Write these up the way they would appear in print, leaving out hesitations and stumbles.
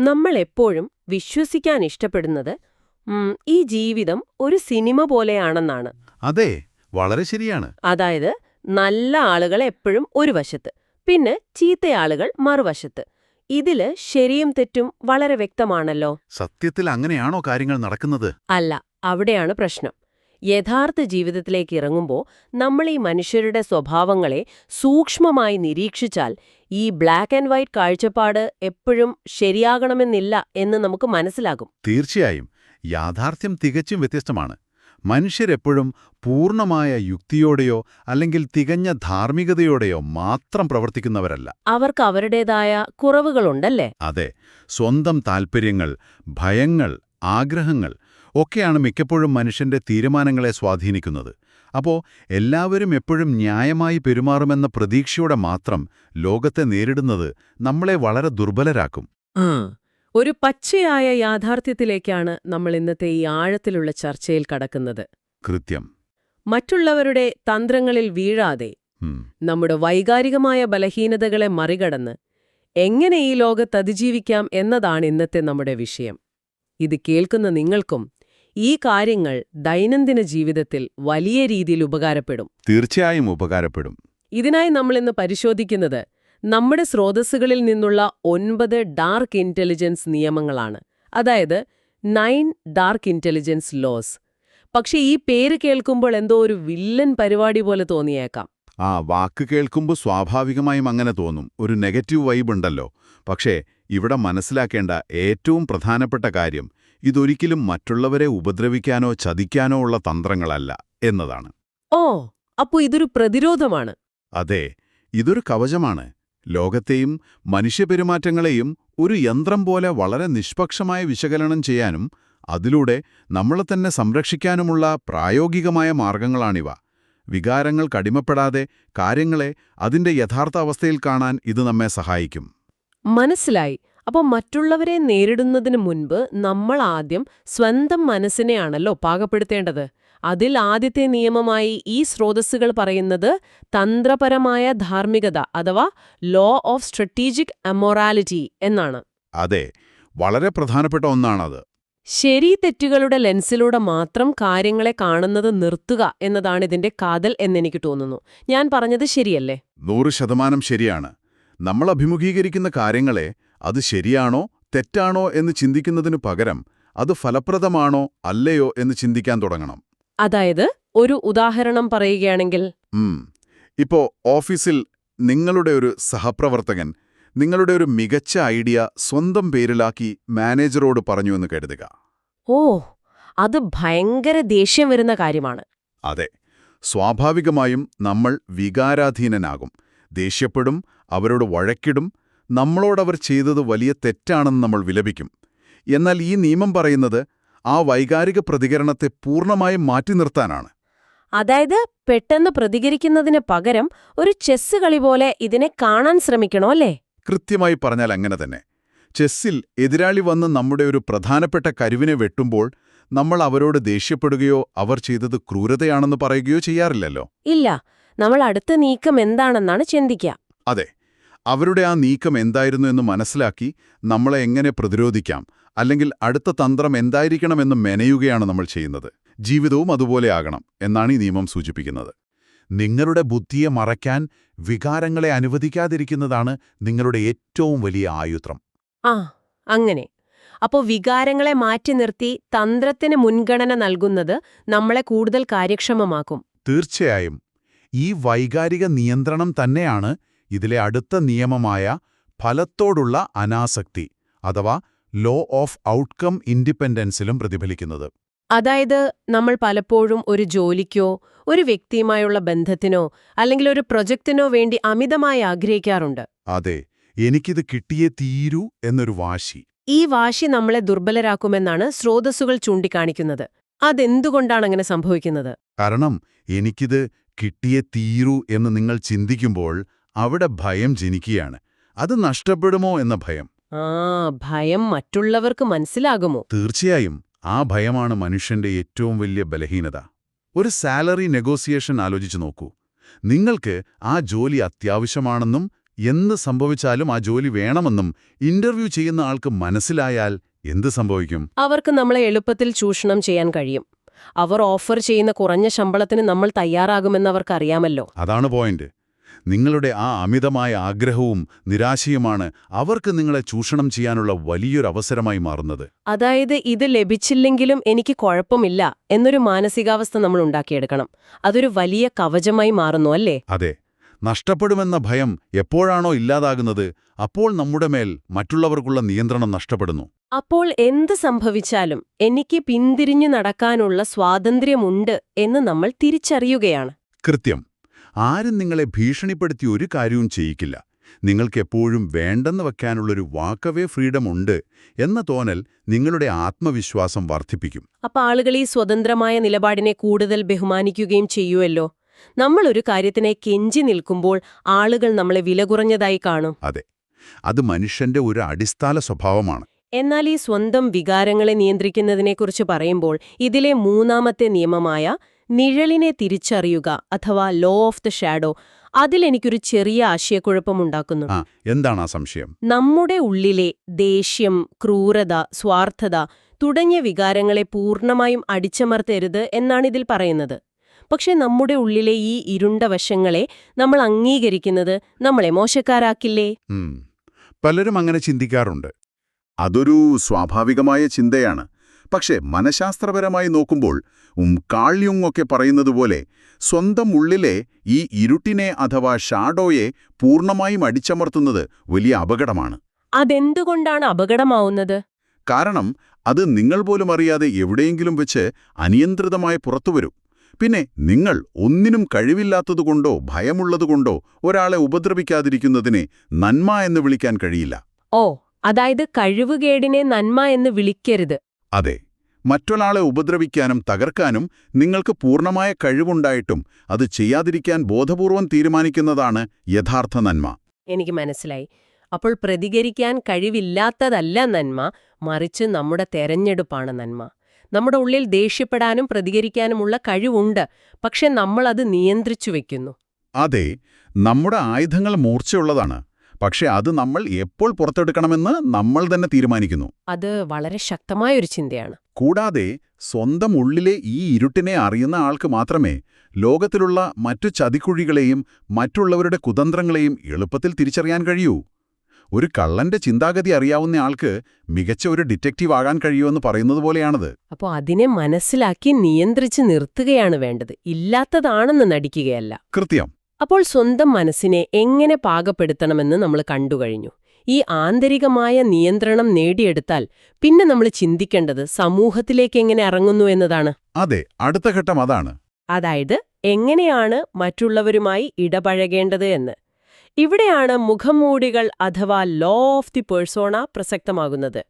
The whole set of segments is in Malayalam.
നമ്മൾ എപ്പോഴും വിശ്വസിക്കാൻ ഇഷ്ടപ്പെടുന്നത് ഈ ജീവിതം ഒരു സിനിമ പോലെയാണെന്നാണ്. അതെ, വളരെ ശരിയാണ്. അതായത് നല്ല ആളുകൾ എപ്പോഴും ഒരു വശത്ത്, പിന്നെ ചീത്തയാളുകൾ മറുവശത്ത്. ഇതില് ശരിയും തെറ്റും വളരെ വ്യക്തമാണല്ലോ. സത്യത്തിൽ അങ്ങനെയാണോ കാര്യങ്ങൾ നടക്കുന്നത്? അല്ല, അവിടെയാണ് പ്രശ്നം. യഥാർത്ഥ ജീവിതത്തിലേക്ക് ഇറങ്ങുമ്പോൾ നമ്മൾ ഈ മനുഷ്യരുടെ സ്വഭാവങ്ങളെ സൂക്ഷ്മമായി നിരീക്ഷിച്ചാൽ ഈ ബ്ലാക്ക് ആൻഡ് വൈറ്റ് കാഴ്ചപ്പാട് എപ്പോഴും ശരിയാകണമെന്നില്ല എന്ന് നമുക്ക് മനസ്സിലാകും. തീർച്ചയായും. യാഥാർത്ഥ്യം തികച്ചും വ്യത്യസ്തമാണ്. മനുഷ്യരെപ്പോഴും പൂർണ്ണമായ യുക്തിയോടെയോ അല്ലെങ്കിൽ തികഞ്ഞ ധാർമ്മികതയോടെയോ മാത്രം പ്രവർത്തിക്കുന്നവരല്ല. അവർക്ക് അവരുടേതായ കുറവുകളുണ്ടല്ലേ? അതെ, സ്വന്തം താൽപ്പര്യങ്ങൾ, ഭയങ്ങൾ, ആഗ്രഹങ്ങൾ ഒക്കെയാണ് മിക്കപ്പോഴും മനുഷ്യന്റെ തീരുമാനങ്ങളെ സ്വാധീനിക്കുന്നത്. അപ്പോ എല്ലാവരും എപ്പോഴും ന്യായമായി പെരുമാറുമെന്ന പ്രതീക്ഷയോടെ മാത്രം ലോകത്തെ നേരിടുന്നത് നമ്മളെ വളരെ ദുർബലരാക്കും. ഒരു പച്ചയായ യാഥാർത്ഥ്യത്തിലേക്കാണ് നമ്മൾ ഇന്നത്തെ ഈ ആഴത്തിലുള്ള ചർച്ചയിൽ കടക്കുന്നത്. കൃത്യം. മറ്റുള്ളവരുടെ തന്ത്രങ്ങളിൽ വീഴാതെ നമ്മുടെ വൈകാരികമായ ബലഹീനതകളെ മറികടന്ന് എങ്ങനെ ഈ ലോകത്ത് അതിജീവിക്കാം എന്നതാണ് ഇന്നത്തെ നമ്മുടെ വിഷയം. ഇത് കേൾക്കുന്ന നിങ്ങൾക്കും ഈ കാര്യങ്ങൾ ദൈനംദിന ജീവിതത്തിൽ വലിയ രീതിയിൽ ഉപകാരപ്പെടും. തീർച്ചയായും ഉപകാരപ്പെടും. ഇതിനായി നമ്മളിന്ന് പരിശോധിക്കുന്നത് നമ്മുടെ സ്രോതസ്സുകളിൽ നിന്നുള്ള 9 ഡാർക്ക് ഇന്റലിജൻസ് നിയമങ്ങളാണ്. അതായത് 9 ഡാർക്ക് ഇന്റലിജൻസ് ലോസ്. പക്ഷെ ഈ പേര് കേൾക്കുമ്പോൾ എന്തോ ഒരു വില്ലൻ പരിപാടി പോലെ തോന്നിയേക്കാം. വാക്ക് കേൾക്കുമ്പോൾ സ്വാഭാവികമായും അങ്ങനെ തോന്നും. ഒരു നെഗറ്റീവ് വൈബ് ഉണ്ടല്ലോ. പക്ഷേ ഇവിടെ മനസ്സിലാക്കേണ്ട ഏറ്റവും പ്രധാനപ്പെട്ട കാര്യം ഇതൊരിക്കലും മറ്റുള്ളവരെ ഉപദ്രവിക്കാനോ ചതിക്കാനോ ഉള്ള തന്ത്രങ്ങളല്ല എന്നതാണ്. അപ്പോ ഇതൊരു പ്രതിരോധമാണ്. അതെ, ഇതൊരു കവചമാണ്. ലോകത്തെയും മനുഷ്യപെരുമാറ്റങ്ങളെയും ഒരു യന്ത്രം പോലെ വളരെ നിഷ്പക്ഷമായി വിശകലനം ചെയ്യാനും അതിലൂടെ നമ്മളെ തന്നെ സംരക്ഷിക്കാനുമുള്ള പ്രായോഗികമായ മാർഗങ്ങളാണിവ. വികാരങ്ങൾ കടിമപ്പെടാതെ കാര്യങ്ങളെ അതിന്റെ യഥാർത്ഥ അവസ്ഥയിൽ കാണാൻ ഇത് നമ്മെ സഹായിക്കും. മനസ്സിലായി. അപ്പോൾ മറ്റുള്ളവരെ നേരിടുന്നതിന് മുൻപ് നമ്മൾ ആദ്യം സ്വന്തം മനസ്സിനെയാണല്ലോ പാകപ്പെടുത്തേണ്ടത്. അതിൽ ആദ്യത്തെ നിയമമായി ഈ സ്രോതസ്സുകൾ പറയുന്നത് തന്ത്രപരമായ ധാർമ്മികത അഥവാ ലോ ഓഫ് സ്ട്രാറ്റജിക് അമോറാലിറ്റി എന്നാണ്. അതെ, വളരെ പ്രധാനപ്പെട്ട ഒന്നാണത്. ശരി തെറ്റുകളുടെ ലെൻസിലൂടെ മാത്രം കാര്യങ്ങളെ കാണുന്നത് നിർത്തുക എന്നതാണ് ഇതിന്റെ കാതൽ എന്നെനിക്ക് തോന്നുന്നു. ഞാൻ പറഞ്ഞത് ശരിയല്ലേ? 100% ശരിയാണ്. നമ്മൾ അഭിമുഖീകരിക്കുന്ന കാര്യങ്ങളെ അത് ശരിയാണോ തെറ്റാണോ എന്ന് ചിന്തിക്കുന്നതിനു പകരം അത് ഫലപ്രദമാണോ അല്ലയോ എന്ന് ചിന്തിക്കാൻ തുടങ്ങണം. അതായത് ഒരു ഉദാഹരണം പറയുകയാണെങ്കിൽ, ഇപ്പോ ഓഫീസിൽ നിങ്ങളുടെ ഒരു സഹപ്രവർത്തകൻ നിങ്ങളുടെ ഒരു മികച്ച ഐഡിയ സ്വന്തം പേരിലാക്കി മാനേജറോട് പറഞ്ഞു എന്ന് കരുതുക. അത് ഭയങ്കര ദേഷ്യം വരുന്ന കാര്യമാണ്. അതെ, സ്വാഭാവികമായും നമ്മൾ വികാരാധീനനാകും, ദേഷ്യപ്പെടും, അവരോട് വഴക്കിടും, നമ്മളോടവർ ചെയ്തത് വലിയ തെറ്റാണെന്ന് നമ്മൾ വിലപിക്കും. എന്നാൽ ഈ നിയമം പറയുന്നത് ആ വൈകാരിക പ്രതികരണത്തെ പൂർണ്ണമായും മാറ്റി നിർത്താനാണ്. അതായത് പെട്ടെന്ന് പ്രതികരിക്കുന്നതിന് പകരം ഒരു ചെസ്സ് കളി പോലെ ഇതിനെ കാണാൻ ശ്രമിക്കണോ അല്ലേ? കൃത്യമായി പറഞ്ഞാൽ അങ്ങനെ തന്നെ. ചെസ്സിൽ എതിരാളി വന്ന് നമ്മുടെ ഒരു പ്രധാനപ്പെട്ട കരുവിനെ വെട്ടുമ്പോൾ നമ്മൾ അവരോട് ദേഷ്യപ്പെടുകയോ അവർ ചെയ്തത് ക്രൂരതയാണെന്ന് പറയുകയോ ചെയ്യാറില്ലല്ലോ. ഇല്ല, നമ്മൾ അടുത്ത നീക്കം എന്താണെന്നാണ് ചിന്തിക്കുക. അതെ, അവരുടെ ആ നീക്കം എന്തായിരുന്നു എന്ന് മനസ്സിലാക്കി നമ്മളെ എങ്ങനെ പ്രതിരോധിക്കാം, അല്ലെങ്കിൽ അടുത്ത തന്ത്രം എന്തായിരിക്കണമെന്ന് മെനയുകയാണ് നമ്മൾ ചെയ്യുന്നത്. ജീവിതവും അതുപോലെ ആകണം എന്നാണ് ഈ നിയമം സൂചിപ്പിക്കുന്നത്. നിങ്ങളുടെ ബുദ്ധിയെ മറയ്ക്കാൻ വികാരങ്ങളെ അനുവദിക്കാതിരിക്കുന്നതാണ് നിങ്ങളുടെ ഏറ്റവും വലിയ ആയുധം. അങ്ങനെ. അപ്പോൾ വികാരങ്ങളെ മാറ്റി നിർത്തി തന്ത്രത്തിന് മുൻഗണന നൽകുന്നത് നമ്മളെ കൂടുതൽ കാര്യക്ഷമമാക്കും. തീർച്ചയായും. ഈ വൈകാരിക നിയന്ത്രണം തന്നെയാണ് ഇതിലെ അടുത്ത നിയമമായ ഫലത്തോടുള്ള അനാസക്തി അഥവാ ലോ ഓഫ് ഔട്ട്കം ഇൻഡിപെൻഡൻസിലും പ്രതിഫലിക്കുന്നത്. അതായത് നമ്മൾ പലപ്പോഴും ഒരു ജോലിക്കോ ഒരു വ്യക്തിയുമായുള്ള ബന്ധത്തിനോ അല്ലെങ്കിൽ ഒരു പ്രൊജക്റ്റിനോ വേണ്ടി അമിതമായി ആഗ്രഹിക്കാറുണ്ട്. അതെ, എനിക്കിത് കിട്ടിയേ തീരൂ എന്നൊരു വാശി. ഈ വാശി നമ്മളെ ദുർബലരാക്കുമെന്നാണ് സ്രോതസ്സുകൾ ചൂണ്ടിക്കാണിക്കുന്നത്. അതെന്തുകൊണ്ടാണ് അങ്ങനെ സംഭവിക്കുന്നത്? കാരണം എനിക്കിത് കിട്ടിയേ തീരൂ എന്ന് നിങ്ങൾ ചിന്തിക്കുമ്പോൾ അവിടെ ഭയം ജനിക്കുകയാണ്. അത് നഷ്ടപ്പെടുമോ എന്ന ഭയം. ഭയം മറ്റുള്ളവർക്ക് മനസ്സിലാകുമോ? തീർച്ചയായും. ആ ഭയമാണ് മനുഷ്യന്റെ ഏറ്റവും വലിയ ബലഹീനത. ഒരു സാലറി നെഗോസിയേഷൻ ആലോചിച്ചു നോക്കൂ. നിങ്ങൾക്ക് ആ ജോലി അത്യാവശ്യമാണെന്നും എന്ത് സംഭവിച്ചാലും ആ ജോലി വേണമെന്നും ഇന്റർവ്യൂ ചെയ്യുന്ന ആൾക്ക് മനസ്സിലായാൽ എന്ത് സംഭവിക്കും? അവർക്ക് നമ്മളെ എളുപ്പത്തിൽ ചൂഷണം ചെയ്യാൻ കഴിയും. അവർ ഓഫർ ചെയ്യുന്ന കുറഞ്ഞ ശമ്പളത്തിന് നമ്മൾ തയ്യാറാകുമെന്ന് അവർക്കറിയാമല്ലോ. അതാണ് പോയിന്റ്. നിങ്ങളുടെ ആ അമിതമായ ആഗ്രഹവും നിരാശയുമാണ് അവർക്ക് നിങ്ങളെ ചൂഷണം ചെയ്യാനുള്ള വലിയൊരു അവസരമായി മാറുന്നത്. അതായത് ഇത് ലഭിച്ചില്ലെങ്കിലും എനിക്ക് കുഴപ്പമില്ല എന്നൊരു മാനസികാവസ്ഥ നമ്മൾ ഉണ്ടാക്കിയെടുക്കണം. അതൊരു വലിയ കവചമായി മാറുന്നു, അല്ലേ? അതെ. നഷ്ടപ്പെടുമെന്ന ഭയം എപ്പോഴാണോ ഇല്ലാതാകുന്നത്, അപ്പോൾ നമ്മുടെ മേൽ മറ്റുള്ളവർക്കുള്ള നിയന്ത്രണം നഷ്ടപ്പെടുന്നു. അപ്പോൾ എന്ത് സംഭവിച്ചാലും എനിക്ക് പിന്തിരിഞ്ഞു നടക്കാനുള്ള സ്വാതന്ത്ര്യമുണ്ട് എന്ന് നമ്മൾ തിരിച്ചറിയുകയാണ്. കൃത്യം. ആരും നിങ്ങളെ ഭീഷണിപ്പെടുത്തി ഒരു കാര്യവും ചെയ്യിക്കില്ല. നിങ്ങൾക്കെപ്പോഴും വേണ്ടെന്ന് വയ്ക്കാനുള്ളൊരു വാക്കവേ ഫ്രീഡം ഉണ്ട് എന്ന തോന്നൽ നിങ്ങളുടെ ആത്മവിശ്വാസം വർദ്ധിപ്പിക്കും. അപ്പോൾ ആളുകൾ ഈ സ്വതന്ത്രമായ നിലപാടിനെ കൂടുതൽ ബഹുമാനിക്കുകയും ചെയ്യുമല്ലോ. നമ്മളൊരു കാര്യത്തിനെ കെഞ്ചി നിൽക്കുമ്പോൾ ആളുകൾ നമ്മളെ വില കുറഞ്ഞതായി കാണും. അതെ, അത് മനുഷ്യന്റെ ഒരു അടിസ്ഥാന സ്വഭാവമാണ്. എന്നാൽ ഈ സ്വന്തം വികാരങ്ങളെ നിയന്ത്രിക്കുന്നതിനെക്കുറിച്ച് പറയുമ്പോൾ ഇതിലെ മൂന്നാമത്തെ നിയമമായ നിഴലിനെ തിരിച്ചറിയുക അഥവാ ലോ ഓഫ് ദ ഷാഡോ, അതിലെനിക്കൊരു ചെറിയ ആശയക്കുഴപ്പമുണ്ടാക്കുന്നു. എന്താണ് ആ സംശയം? നമ്മുടെ ഉള്ളിലെ ദേഷ്യം, ക്രൂരത, സ്വാർത്ഥത തുടങ്ങിയ വികാരങ്ങളെ പൂർണ്ണമായും അടിച്ചമർത്തരുത് എന്നാണിതിൽ പറയുന്നത്. പക്ഷെ നമ്മുടെ ഉള്ളിലെ ഈ ഇരുണ്ട വശങ്ങളെ നമ്മൾ അംഗീകരിക്കുന്നത് നമ്മളെ മോശക്കാരാക്കില്ലേ? പലരും അങ്ങനെ ചിന്തിക്കാറുണ്ട്. അതൊരു സ്വാഭാവികമായ ചിന്തയാണ്. പക്ഷേ മനഃശാസ്ത്രപരമായി നോക്കുമ്പോൾ കാൾ യുങ് ഒക്കെ പറയുന്നതുപോലെ സ്വന്തം ഉള്ളിലെ ഈ ഇരുട്ടിനെ അഥവാ ഷാഡോയെ പൂർണ്ണമായും അടിച്ചമർത്തുന്നത് വലിയ അപകടമാണ്. അതെന്തുകൊണ്ടാണ് അപകടമാവുന്നത്? കാരണം അത് നിങ്ങൾ പോലും അറിയാതെ എവിടെയെങ്കിലും വെച്ച് അനിയന്ത്രിതമായി പുറത്തുവരും. പിന്നെ നിങ്ങൾ ഒന്നിനും കഴിവില്ലാത്തതുകൊണ്ടോ ഭയമുള്ളതുകൊണ്ടോ ഒരാളെ ഉപദ്രവിക്കാതിരിക്കുന്നതിനെ നന്മ എന്ന് വിളിക്കാൻ കഴിയില്ല. ഓ, അതായത് കഴിവുകേടിനെ നന്മ എന്ന് വിളിക്കരുത്. അതെ. മറ്റൊരാളെ ഉപദ്രവിക്കാനും തകർക്കാനും നിങ്ങൾക്ക് പൂർണ്ണമായ കഴിവുണ്ടായിട്ടും അത് ചെയ്യാതിരിക്കാൻ ബോധപൂർവം തീരുമാനിക്കുന്നതാണ് യഥാർത്ഥ നന്മ. എനിക്ക് മനസ്സിലായി. അപ്പോൾ പ്രതികരിക്കാൻ കഴിവില്ലാത്തതല്ല നന്മ, മറിച്ച് നമ്മുടെ തെരഞ്ഞെടുപ്പാണ് നന്മ. നമ്മുടെ ഉള്ളിൽ ദേഷ്യപ്പെടാനും പ്രതികരിക്കാനുമുള്ള കഴിവുണ്ട്, പക്ഷെ നമ്മളത് നിയന്ത്രിച്ചു വെക്കുന്നു. അതെ, നമ്മുടെ ആയുധങ്ങൾ മൂർച്ചയുള്ളതാണ്. പക്ഷെ അത് നമ്മൾ എപ്പോൾ പുറത്തെടുക്കണമെന്ന് നമ്മൾ തന്നെ തീരുമാനിക്കുന്നു. അത് വളരെ ശക്തമായൊരു ചിന്തയാണ്. കൂടാതെ സ്വന്തം ഉള്ളിലെ ഈ ഇരുട്ടിനെ അറിയുന്ന ആൾക്ക് മാത്രമേ ലോകത്തിലുള്ള മറ്റു ചതിക്കുഴികളെയും മറ്റുള്ളവരുടെ കുതന്ത്രങ്ങളെയും എളുപ്പത്തിൽ തിരിച്ചറിയാൻ കഴിയൂ. ഒരു കള്ളന്റെ ചിന്താഗതി അറിയാവുന്ന ആൾക്ക് മികച്ച ഒരു ഡിറ്റക്റ്റീവ് ആകാൻ കഴിയുമെന്ന് പറയുന്നത് പോലെയാണത്. അപ്പോൾ അതിനെ മനസ്സിലാക്കി നിയന്ത്രിച്ച് നിർത്തുകയാണ് വേണ്ടത്, ഇല്ലാത്തതാണെന്ന് നടിക്കുകയല്ല. കൃത്യം. അപ്പോൾ സ്വന്തം മനസ്സിനെ എങ്ങനെ പാകപ്പെടുത്തണമെന്ന് നമ്മൾ കണ്ടുകഴിഞ്ഞു. ഈ ആന്തരികമായ നിയന്ത്രണം നേടിയെടുത്താൽ പിന്നെ നമ്മൾ ചിന്തിക്കേണ്ടത് സമൂഹത്തിലേക്ക് എങ്ങനെ ഇറങ്ങുന്നു എന്നതാണ്. അതെ, അടുത്ത ഘട്ടം അതാണ്. അതായത് എങ്ങനെയാണ് മറ്റുള്ളവരുമായി ഇടപഴകേണ്ടത് എന്ന്. ഇവിടെയാണ് മുഖംമൂടികൾ അഥവാ ലോ ഓഫ് ദി പേഴ്സോണ പ്രസക്തമാകുന്നത്.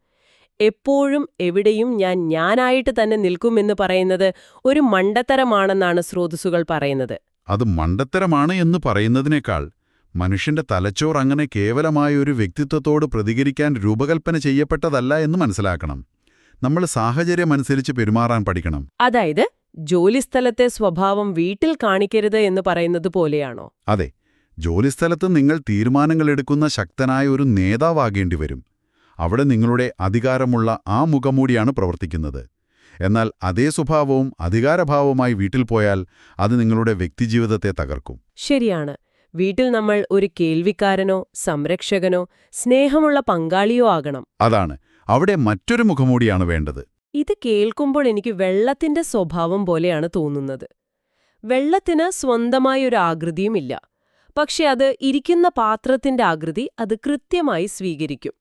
എപ്പോഴും എവിടെയും ഞാനായിട്ട് തന്നെ നിൽക്കുമെന്ന് പറയുന്നത് ഒരു മണ്ടത്തരമാണെന്നാണ് സ്രോതസ്സുകൾ പറയുന്നത്. അത് മണ്ടത്തരമാണ് എന്ന് പറയുന്നതിനേക്കാൾ മനുഷ്യന്റെ തലച്ചോർ അങ്ങനെ കേവലമായ ഒരു വ്യക്തിത്വത്തോട് പ്രതികരിക്കാൻ രൂപകൽപ്പന ചെയ്യപ്പെട്ടതല്ല എന്ന് മനസ്സിലാക്കണം. നമ്മൾ സാഹചര്യമനുസരിച്ച് പെരുമാറാൻ പഠിക്കണം. അതായത് ജോലിസ്ഥലത്തെ സ്വഭാവം വീട്ടിൽ കാണിക്കരുത് എന്ന് പറയുന്നത് പോലെയാണോ? അതെ, ജോലിസ്ഥലത്ത് നിങ്ങൾ തീരുമാനങ്ങളെടുക്കുന്ന ശക്തനായ ഒരു നേതാവാകേണ്ടി വരും. അവിടെ നിങ്ങളുടെ അധികാരമുള്ള ആ മുഖംമൂടിയാണ് പ്രവർത്തിക്കുന്നത്. എന്നാൽ അതേ സ്വഭാവവും അധികാരഭാവവുമായി വീട്ടിൽ പോയാൽ അത് നിങ്ങളുടെ വ്യക്തിജീവിതത്തെ തകർക്കും. ശരിയാണ്. വീട്ടിൽ നമ്മൾ ഒരു കേൾവിക്കാരനോ സംരക്ഷകനോ സ്നേഹമുള്ള പങ്കാളിയോ ആകണം. അതാണ്. അവിടെ മറ്റൊരു മുഖംമൂടിയാണ് വേണ്ടത്. ഇത് കേൾക്കുമ്പോൾ എനിക്ക് വെള്ളത്തിന്റെ സ്വഭാവം പോലെയാണ് തോന്നുന്നത്. വെള്ളത്തിന് സ്വന്തമായൊരു ആകൃതിയുമില്ല. പക്ഷെ അത് ഇരിക്കുന്ന പാത്രത്തിന്റെ ആകൃതി അത് കൃത്യമായി സ്വീകരിക്കും.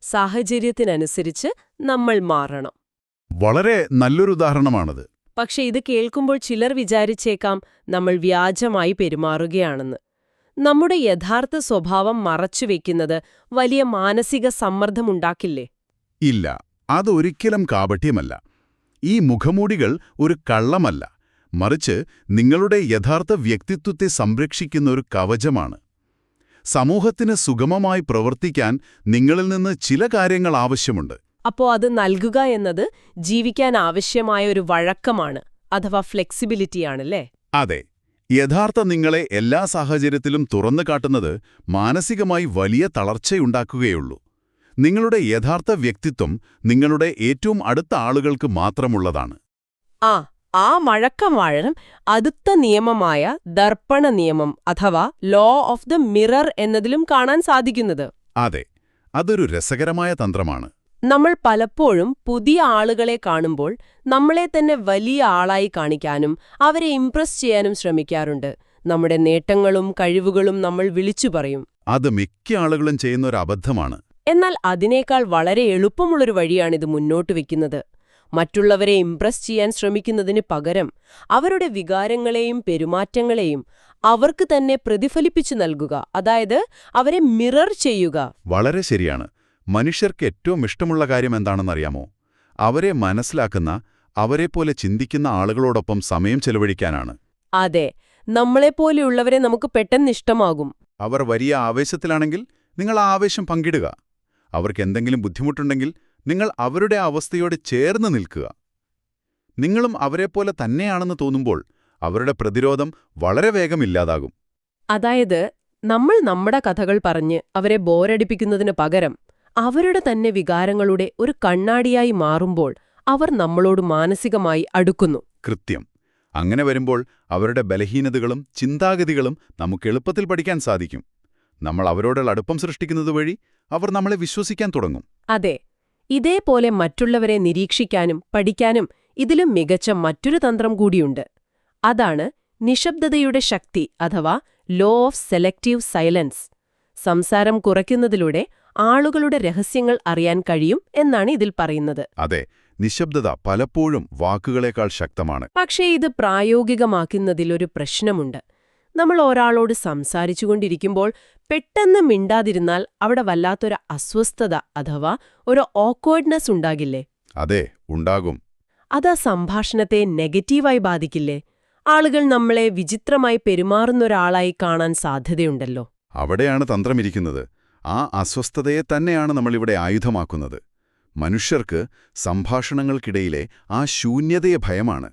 സാഹചര്യത്തിനനുസരിച്ച് നമ്മൾ മാറണം. വളരെ നല്ലൊരു ഉദാഹരണമാണത്. പക്ഷെ ഇത് കേൾക്കുമ്പോൾ ചിലർ വിചാരിച്ചേക്കാം നമ്മൾ വ്യാജമായി പെരുമാറുകയാണെന്ന്. നമ്മുടെ യഥാർത്ഥ സ്വഭാവം മറച്ചുവെക്കുന്നത് വലിയ മാനസിക സമ്മർദ്ദമുണ്ടാക്കില്ലേ? ഇല്ല, അതൊരിക്കലും കാപട്യമല്ല. ഈ മുഖംമൂടികൾ ഒരു കള്ളമല്ല, മറിച്ച് നിങ്ങളുടെ യഥാർത്ഥ വ്യക്തിത്വത്തെ സംരക്ഷിക്കുന്ന ഒരു കവചമാണ്. സമൂഹത്തിന് സുഗമമായി പ്രവർത്തിക്കാൻ നിങ്ങളിൽ നിന്ന് ചില കാര്യങ്ങൾ ആവശ്യമുണ്ട്. അപ്പോൾ അത് നൽകുക എന്നത് ജീവിക്കാൻ ആവശ്യമായ ഒരു വഴക്കമാണ്, അഥവാ ഫ്ലെക്സിബിലിറ്റിയാണല്ലേ? അതെ. യഥാർത്ഥ നിങ്ങളെ എല്ലാ സാഹചര്യത്തിലും തുറന്നു കാട്ടുന്നത് മാനസികമായി വലിയ തളർച്ചയുണ്ടാക്കുകയുള്ളൂ. നിങ്ങളുടെ യഥാർത്ഥ വ്യക്തിത്വം നിങ്ങളുടെ ഏറ്റവും അടുത്ത ആളുകൾക്ക് മാത്രമുള്ളതാണ്. ആ വഴക്കം അടുത്ത നിയമമായ ദർപ്പണ നിയമം അഥവാ ലോ ഓഫ് ദ മിറർ എന്നതിലും കാണാൻ സാധിക്കുന്നത്. അതെ, അതൊരു രസകരമായ തന്ത്രമാണ്. നമ്മൾ പലപ്പോഴും പുതിയ ആളുകളെ കാണുമ്പോൾ നമ്മളെ തന്നെ വലിയ ആളായി കാണിക്കാനും അവരെ ഇംപ്രസ് ചെയ്യാനും ശ്രമിക്കാറുണ്ട്. നമ്മുടെ നേട്ടങ്ങളും കഴിവുകളും നമ്മൾ വിളിച്ചു പറയും. അത് മിക്ക ആളുകളും ചെയ്യുന്ന ഒരു അബദ്ധമാണ്. എന്നാൽ അതിനേക്കാൾ വളരെ എളുപ്പമുള്ളൊരു വഴിയാണിത് മുന്നോട്ട് വയ്ക്കുന്നത്. മറ്റുള്ളവരെ ഇംപ്രസ് ചെയ്യാൻ ശ്രമിക്കുന്നതിന് പകരം അവരുടെ വികാരങ്ങളെയും പെരുമാറ്റങ്ങളെയും അവർക്ക് തന്നെ പ്രതിഫലിപ്പിച്ചു നൽകുക, അതായത് അവരെ മിറർ ചെയ്യുക. വളരെ ശരിയാണ്. മനുഷ്യർക്ക് ഏറ്റവും ഇഷ്ടമുള്ള കാര്യം എന്താണെന്നറിയാമോ? അവരെ മനസ്സിലാക്കുന്ന, അവരെപ്പോലെ ചിന്തിക്കുന്ന ആളുകളോടൊപ്പം സമയം ചെലവഴിക്കാനാണ്. അതെ, നമ്മളെപ്പോലെയുള്ളവരെ നമുക്ക് പെട്ടെന്ന് ഇഷ്ടമാകും. അവർ വലിയ ആവേശത്തിലാണെങ്കിൽ നിങ്ങൾ ആ ആവേശം പങ്കിടുക. അവർക്ക് എന്തെങ്കിലും ബുദ്ധിമുട്ടുണ്ടെങ്കിൽ നിങ്ങൾ അവരുടെ അവസ്ഥയോട് ചേർന്ന് നിൽക്കുക. നിങ്ങളും അവരെപ്പോലെ തന്നെയാണെന്ന് തോന്നുമ്പോൾ അവരുടെ പ്രതിരോധം വളരെ വേഗം ഇല്ലാതാകും. അതായത് നമ്മൾ നമ്മുടെ കഥകൾ പറഞ്ഞ് അവരെ ബോരടിപ്പിക്കുന്നതിന് പകരം അവരുടെ തന്നെ വികാരങ്ങളുടെ ഒരു കണ്ണാടിയായി മാറുമ്പോൾ അവർ നമ്മളോട് മാനസികമായി അടുക്കുന്നു. കൃത്യം. അങ്ങനെ വരുമ്പോൾ അവരുടെ ബലഹീനതകളും ചിന്താഗതികളും നമുക്ക് എളുപ്പത്തിൽ പഠിക്കാൻ സാധിക്കും. നമ്മൾ അവരോടുള്ള അടുപ്പം സൃഷ്ടിക്കുന്നത് വഴി അവർ നമ്മളെ വിശ്വസിക്കാൻ തുടങ്ങും. അതെ, ഇതേപോലെ മറ്റുള്ളവരെ നിരീക്ഷിക്കാനും പഠിക്കാനും ഇതിലും മികച്ച മറ്റൊരു തന്ത്രം കൂടിയുണ്ട്. അതാണ് നിശബ്ദതയുടെ ശക്തി അഥവാ ലോ ഓഫ് സെലക്റ്റീവ് സൈലൻസ്. സംസാരം കുറയ്ക്കുന്നതിലൂടെ ആളുകളുടെ രഹസ്യങ്ങൾ അറിയാൻ കഴിയും എന്നാണ് ഇതിൽ പറയുന്നത്. അതെ, നിശബ്ദത പലപ്പോഴും വാക്കുകളേക്കാൾ ശക്തമാണ്. പക്ഷേ ഇത് പ്രായോഗികമാക്കുന്നതിലൊരു പ്രശ്നമുണ്ട്. നമ്മൾ ഒരാളോട് സംസാരിച്ചുകൊണ്ടിരിക്കുമ്പോൾ പെട്ടെന്ന് മിണ്ടാതിരുന്നാൽ അവിടെ വല്ലാത്തൊരു അസ്വസ്ഥത അഥവാ ഒരു ഓക്വേർഡ്നെസ് ഉണ്ടാകില്ലേ? അതെ, ഉണ്ടാകും. അത് സംഭാഷണത്തെ നെഗറ്റീവായി ബാധിക്കില്ലേ? ആളുകൾ നമ്മളെ വിചിത്രമായി പെരുമാറുന്നൊരാളായി കാണാൻ സാധ്യതയുണ്ടല്ലോ. അവിടെയാണ് തന്ത്രമിരിക്കുന്നത്. ആ അസ്വസ്ഥതയെ തന്നെയാണ് നമ്മളിവിടെ ആയുധമാക്കുന്നത്. മനുഷ്യർക്ക് സംഭാഷണങ്ങൾക്കിടയിലെ ആ ശൂന്യതയെ ഭയമാണ്.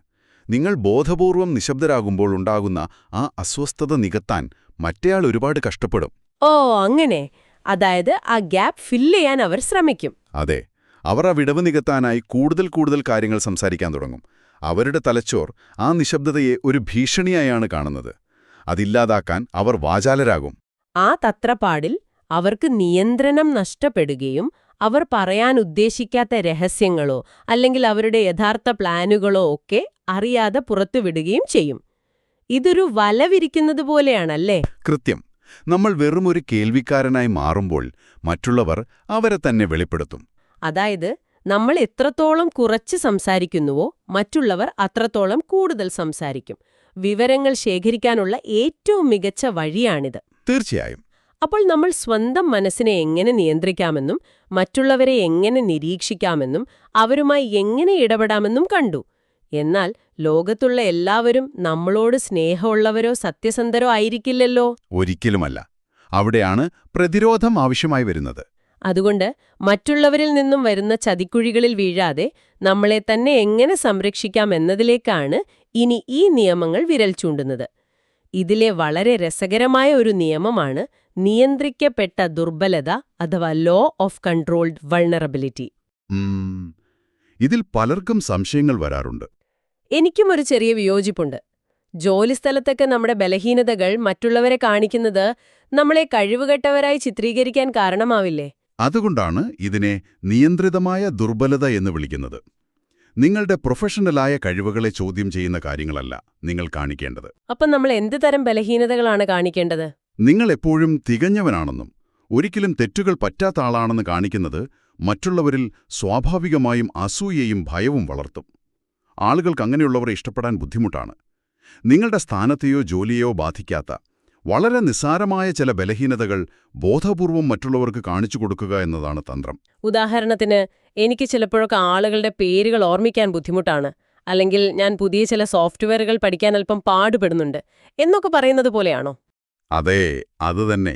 നിങ്ങൾ ബോധപൂർവം നിശബ്ദരാകുമ്പോൾ ഉണ്ടാകുന്ന ആ അസ്വസ്ഥത നികത്താൻ മറ്റേയാൾ ഒരുപാട് കഷ്ടപ്പെടും. ഓ, അങ്ങനെ. അതായത് ആ ഗ്യാപ്പ് ഫില്ല് ചെയ്യാൻ അവർ ശ്രമിക്കും. അതെ, അവർ ആ വിടവ് നികത്താനായി കൂടുതൽ കാര്യങ്ങൾ സംസാരിക്കാൻ തുടങ്ങും. അവരുടെ തലച്ചോർ ആ നിശബ്ദതയെ ഒരു ഭീഷണിയായാണ് കാണുന്നത്. അതില്ലാതാക്കാൻ അവർ വാചാലരാകും. ആ തത്രപ്പാടിൽ അവർക്ക് നിയന്ത്രണം നഷ്ടപ്പെടുകയും അവർ പറയാൻ ഉദ്ദേശിക്കാത്ത രഹസ്യങ്ങളോ അല്ലെങ്കിൽ അവരുടെ യഥാർത്ഥ പ്ലാനുകളോ ഒക്കെ അറിയാതെ പുറത്തുവിടുകയും ചെയ്യും. ഇതൊരു വല വിരിക്കുന്നത് പോലെയാണല്ലേ? കൃത്യം. നമ്മൾ വെറുമൊരു കേൾവിക്കാരനായി മാറുമ്പോൾ മറ്റുള്ളവർ അവരെ തന്നെ വെളിപ്പെടുത്തും. അതായത് നമ്മൾ എത്രത്തോളം കുറച്ച് സംസാരിക്കുന്നുവോ മറ്റുള്ളവർ അത്രത്തോളം കൂടുതൽ സംസാരിക്കും. വിവരങ്ങൾ ശേഖരിക്കാനുള്ള ഏറ്റവും മികച്ച വഴിയാണിത്. തീർച്ചയായും. അപ്പോൾ നമ്മൾ സ്വന്തം മനസ്സിനെ എങ്ങനെ നിയന്ത്രിക്കാമെന്നും മറ്റുള്ളവരെ എങ്ങനെ നിരീക്ഷിക്കാമെന്നും അവരുമായി എങ്ങനെ ഇടപെടാമെന്നും കണ്ടു. എന്നാൽ ലോകത്തുള്ള എല്ലാവരും നമ്മളോട് സ്നേഹമുള്ളവരോ സത്യസന്ധരോ ആയിരിക്കില്ലല്ലോ. ഒരിക്കലുമല്ല. അവിടെയാണ് പ്രതിരോധം ആവശ്യമായി വരുന്നത്. അതുകൊണ്ട് മറ്റുള്ളവരിൽ നിന്നും വരുന്ന ചതിക്കുഴികളിൽ വീഴാതെ നമ്മളെ തന്നെ എങ്ങനെ സംരക്ഷിക്കാം എന്നതിലേക്കാണ് ഇനി ഈ നിയമങ്ങൾ വിരൽ ചൂണ്ടുന്നത്. ഇതിലെ വളരെ രസകരമായ ഒരു നിയമമാണ് നിയന്ത്രിക്കപ്പെട്ട ദുർബലത അഥവാ ലോ ഓഫ് കൺട്രോൾഡ് വൾണറബിലിറ്റി. ഇതിൽ പലർക്കും സംശയങ്ങൾ വരാറുണ്ട്. എനിക്കും ഒരു ചെറിയ വിയോജിപ്പുണ്ട്. ജോലിസ്ഥലത്തൊക്കെ നമ്മുടെ ബലഹീനതകൾ മറ്റുള്ളവരെ കാണിക്കുന്നത് നമ്മളെ കഴിവുകെട്ടവരായി ചിത്രീകരിക്കാൻ കാരണമാവില്ലേ? അതുകൊണ്ടാണ് ഇതിനെ നിയന്ത്രിതമായ ദുർബലത എന്ന് വിളിക്കുന്നത്. നിങ്ങളുടെ പ്രൊഫഷണലായ കഴിവുകളെ ചോദ്യം ചെയ്യുന്ന കാര്യങ്ങളല്ല നിങ്ങൾ കാണിക്കേണ്ടത്. അപ്പം നമ്മൾ എന്ത് തരം ബലഹീനതകളാണ് കാണിക്കേണ്ടത്? നിങ്ങൾ എപ്പോഴും തികഞ്ഞവനാണെന്നും ഒരിക്കലും തെറ്റുകൾ പറ്റാത്ത ആളാണെന്ന് കാണിക്കുന്നത് മറ്റുള്ളവരിൽ സ്വാഭാവികമായും അസൂയയും ഭയവും വളർത്തും. ആളുകൾക്ക് അങ്ങനെയുള്ളവരെ ഇഷ്ടപ്പെടാൻ ബുദ്ധിമുട്ടാണ്. നിങ്ങളുടെ സ്ഥാനത്തെയോ ജോലിയെയോ ബാധിക്കാത്ത വളരെ നിസ്സാരമായ ചില ബലഹീനതകൾ ബോധപൂർവം മറ്റുള്ളവർക്ക് കാണിച്ചു കൊടുക്കുക എന്നതാണ് തന്ത്രം. ഉദാഹരണത്തിന്, എനിക്ക് ചിലപ്പോഴൊക്കെ ആളുകളുടെ പേരുകൾ ഓർമ്മിക്കാൻ ബുദ്ധിമുട്ടാണ്, അല്ലെങ്കിൽ ഞാൻ പുതിയ ചില സോഫ്റ്റ്വെയറുകൾ പഠിക്കാൻ അല്പം പാടുപെടുന്നുണ്ട് എന്നൊക്കെ പറയുന്നത് പോലെയാണോ? അതെ, അതുതന്നെ.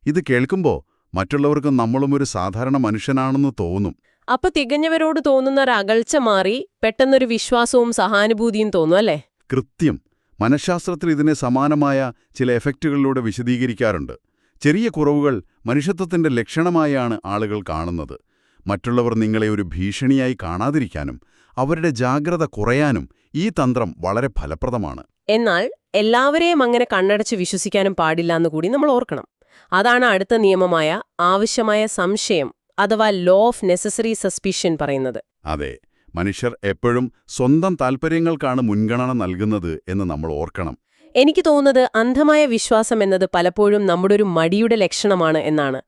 ഇത് കേൾക്കുമ്പോൾ മറ്റുള്ളവർക്ക് നമ്മളും ഒരു സാധാരണ മനുഷ്യനാണെന്ന് തോന്നും. അപ്പൊ തികഞ്ഞവരോട് തോന്നുന്ന ഒരു അകൽച്ച മാറി പെട്ടെന്നൊരു വിശ്വാസവും സഹാനുഭൂതിയും തോന്നും, അല്ലേ? കൃത്യം. മനഃശാസ്ത്രത്തിൽ ഇതിനെ സമാനമായ ചില എഫക്റ്റുകളിലൂടെ വിശദീകരിക്കാറുണ്ട്. ചെറിയ കുറവുകൾ മനുഷ്യത്വത്തിന്റെ ലക്ഷണമായാണ് ആളുകൾ കാണുന്നത്. മറ്റുള്ളവർ നിങ്ങളെ ഒരു ഭീഷണിയായി കാണാതിരിക്കാനും അവരുടെ ജാഗ്രത കുറയാനും ഈ തന്ത്രം വളരെ ഫലപ്രദമാണ്. എന്നാൽ എല്ലാവരെയും അങ്ങനെ കണ്ണടച്ച് വിശ്വസിക്കാനും പാടില്ലെന്ന് കൂടി നമ്മൾ ഓർക്കണം. അതാണ് അടുത്ത നിയമമായ ആവശ്യമായ സംശയം അഥവാ ലോ ഓഫ് നെസസറി സസ്പിഷൻ പറയുന്നത്. അതെ, മനുഷ്യർ എപ്പോഴും സ്വന്തം താൽപ്പര്യങ്ങൾക്കാണ് മുൻഗണന നൽകുന്നത് എന്ന് നമ്മൾ ഓർക്കണം. എനിക്ക് തോന്നുന്നത് അന്ധമായ വിശ്വാസം എന്നത് പലപ്പോഴും നമ്മുടെ ഒരു മടിയുടെ ലക്ഷണമാണ് എന്നാണ്.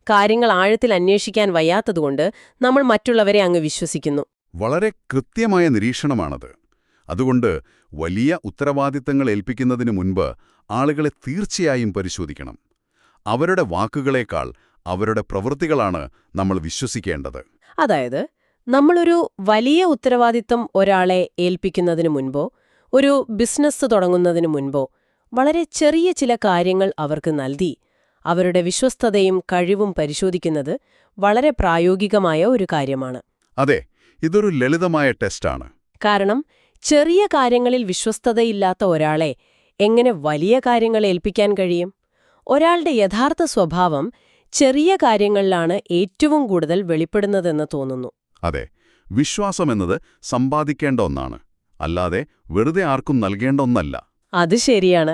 കാര്യങ്ങൾ ആഴത്തിൽ അന്വേഷിക്കാൻ വയ്യാത്തതുകൊണ്ട് നമ്മൾ മറ്റുള്ളവരെ അങ്ങ് വിശ്വസിക്കുന്നു. വളരെ കൃത്യമായ നിരീക്ഷണമാണത്. അതുകൊണ്ട് വലിയ ഉത്തരവാദിത്തങ്ങൾ ഏൽപ്പിക്കുന്നതിന് മുൻപ് ആളുകളെ തീർച്ചയായും പരിശോധിക്കണം. അവരുടെ വാക്കുകളേക്കാൾ അവരുടെ പ്രവൃത്തികളാണ് നമ്മൾ വിശ്വസിക്കേണ്ടത്. അതായത് നമ്മളൊരു വലിയ ഉത്തരവാദിത്തം ഒരാളെ ഏൽപ്പിക്കുന്നതിന് മുൻപോ ഒരു ബിസിനസ് തുടങ്ങുന്നതിന് മുൻപോ വളരെ ചെറിയ ചില കാര്യങ്ങൾ അവർക്ക് നൽകി അവരുടെ വിശ്വസ്തതയും കഴിവും പരിശോധിക്കുന്നത് വളരെ പ്രായോഗികമായ ഒരു കാര്യമാണ്. അതെ, ഇതൊരു ലളിതമായ ടെസ്റ്റാണ്. കാരണം ചെറിയ കാര്യങ്ങളിൽ വിശ്വസ്തതയില്ലാത്ത ഒരാളെ എങ്ങനെ വലിയ കാര്യങ്ങൾ ഏൽപ്പിക്കാൻ കഴിയും? ഒരാളുടെ യഥാർത്ഥ സ്വഭാവം ചെറിയ കാര്യങ്ങളിലാണ് ഏറ്റവും കൂടുതൽ വെളിപ്പെടുന്നതെന്ന് തോന്നുന്നു. അതെ, വിശ്വാസമെന്നത് സമ്പാദിക്കേണ്ട ഒന്നാണ്, അല്ലാതെ വെറുതെ ആർക്കും നൽകേണ്ട ഒന്നല്ല. അത് ശരിയാണ്.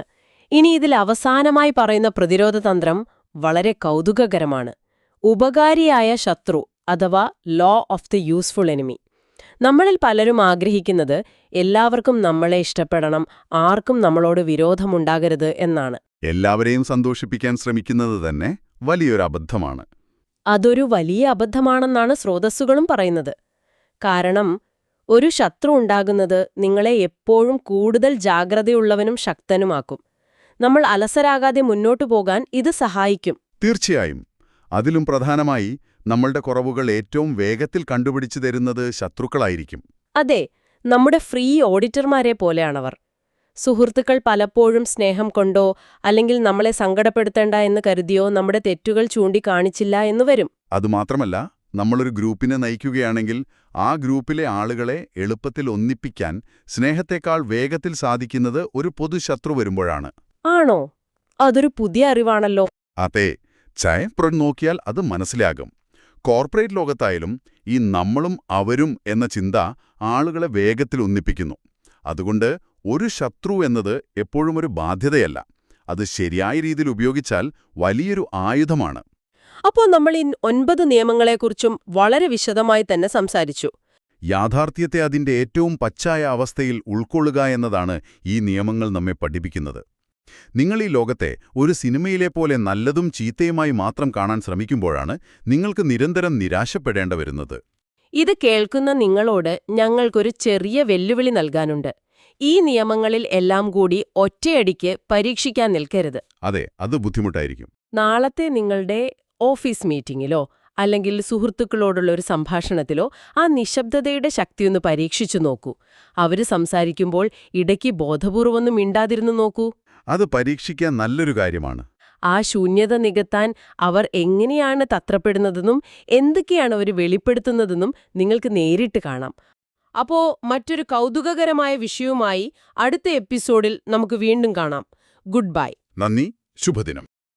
ഇനി ഇതിൽ അവസാനമായി പറയുന്ന പ്രതിരോധ തന്ത്രം വളരെ കൗതുകകരമാണ്. ഉപകാരിയായ ശത്രു അഥവാ law of the useful enemy. നമ്മളിൽ പലരും ആഗ്രഹിക്കുന്നത് എല്ലാവർക്കും നമ്മളെ ഇഷ്ടപ്പെടണം, ആർക്കും നമ്മളോട് വിരോധമുണ്ടാകരുത് എന്നാണ്. എല്ലാവരെയും സന്തോഷിപ്പിക്കാൻ ശ്രമിക്കുന്നത് തന്നെ വലിയൊരു അബദ്ധമാണ്. അതൊരു വലിയ അബദ്ധമാണെന്നാണ് സ്രോതസ്സുകളും പറയുന്നത്. കാരണം ഒരു ശത്രു ഉണ്ടാകുന്നത് നിങ്ങളെ എപ്പോഴും കൂടുതൽ ജാഗ്രതയുള്ളവനും ശക്തനുമാക്കും. നമ്മൾ അലസരാകാതെ മുന്നോട്ടു പോകാൻ ഇത് സഹായിക്കും. തീർച്ചയായും. അതിലും പ്രധാനമായി നമ്മളുടെ കുറവുകൾ ഏറ്റവും വേഗത്തിൽ കണ്ടുപിടിച്ചു തരുന്നത് ശത്രുക്കളായിരിക്കും. അതെ, നമ്മുടെ ഫ്രീ ഓഡിറ്റർമാരെ പോലെയാണവർ. സുഹൃത്തുക്കൾ പലപ്പോഴും സ്നേഹം കൊണ്ടോ അല്ലെങ്കിൽ നമ്മളെ സങ്കടപ്പെടുത്തേണ്ട എന്ന് കരുതിയോ നമ്മുടെ തെറ്റുകൾ ചൂണ്ടിക്കാണിച്ചില്ല എന്ന് വരും. അതുമാത്രമല്ല, നമ്മളൊരു ഗ്രൂപ്പിനെ നയിക്കുകയാണെങ്കിൽ ആ ഗ്രൂപ്പിലെ ആളുകളെ എളുപ്പത്തിൽ ഒന്നിപ്പിക്കാൻ സ്നേഹത്തെക്കാൾ വേഗത്തിൽ സാധിക്കുന്നത് ഒരു പൊതുശത്രു വരുമ്പോഴാണ്. ആണോ? അതൊരു പുതിയ അറിവാണല്ലോ. അതെ, ചയപ്രം നോക്കിയാൽ അത് മനസ്സിലാകും. കോർപ്പറേറ്റ് ലോകത്തായാലും ഈ നമ്മളും അവരും എന്ന ചിന്ത ആളുകളെ വേഗത്തിൽ ഒന്നിപ്പിക്കുന്നു. അതുകൊണ്ട് ഒരു ശത്രു എന്നത് എപ്പോഴും ഒരു ബാധ്യതയല്ല, അത് ശരിയായ രീതിയിൽ ഉപയോഗിച്ചാൽ വലിയൊരു ആയുധമാണ്. അപ്പോൾ നമ്മൾ ഈ 9 നിയമങ്ങളെക്കുറിച്ചും വളരെ വിശദമായി തന്നെ സംസാരിച്ചു. യാഥാർത്ഥ്യത്തെ അതിന്റെ ഏറ്റവും പച്ചയായ അവസ്ഥയിൽ ഉൾക്കൊള്ളുക എന്നതാണ് ഈ നിയമങ്ങൾ നമ്മെ പഠിപ്പിക്കുന്നത്. നിങ്ങൾ ഈ ലോകത്തെ ഒരു സിനിമയിലെ പോലെ നല്ലതും ചീത്തയുമായി മാത്രം കാണാൻ ശ്രമിക്കുമ്പോഴാണ് നിങ്ങൾക്ക് നിരന്തരം നിരാശപ്പെടേണ്ട വരുന്നത്. ഇത് കേൾക്കുന്ന നിങ്ങളോട് ഞങ്ങൾക്കൊരു ചെറിയ വെല്ലുവിളി നൽകാനുണ്ട്. ഈ നിയമങ്ങളിൽ എല്ലാം കൂടി ഒറ്റയടിക്ക് പരീക്ഷിക്കാൻ നിൽക്കരുത്. അതെ, അത് ബുദ്ധിമുട്ടായിരിക്കും. നാളത്തെ നിങ്ങളുടെ ഓഫീസ് മീറ്റിംഗിലോ അല്ലെങ്കിൽ സുഹൃത്തുക്കളോടുള്ള ഒരു സംഭാഷണത്തിലോ ആ നിശബ്ദതയുടെ ശക്തിയൊന്ന് പരീക്ഷിച്ചു നോക്കൂ. അവര് സംസാരിക്കുമ്പോൾ ഇടയ്ക്ക് ബോധപൂർവ്വം മിണ്ടാതിരുന്നു നോക്കൂ. അത് പരീക്ഷിക്കാൻ നല്ലൊരു കാര്യമാണ്. ആ ശൂന്യത നികത്താൻ അവർ എങ്ങനെയാണ് തത്രപ്പെടുന്നതെന്നും എന്തൊക്കെയാണ് അവർ വെളിപ്പെടുത്തുന്നതെന്നും നിങ്ങൾക്ക് നേരിട്ട് കാണാം. അപ്പോ മറ്റൊരു കൗതുകകരമായ വിഷയവുമായി അടുത്ത എപ്പിസോഡിൽ നമുക്ക് വീണ്ടും കാണാം. Good bye. നന്ദി, ശുഭദിനം.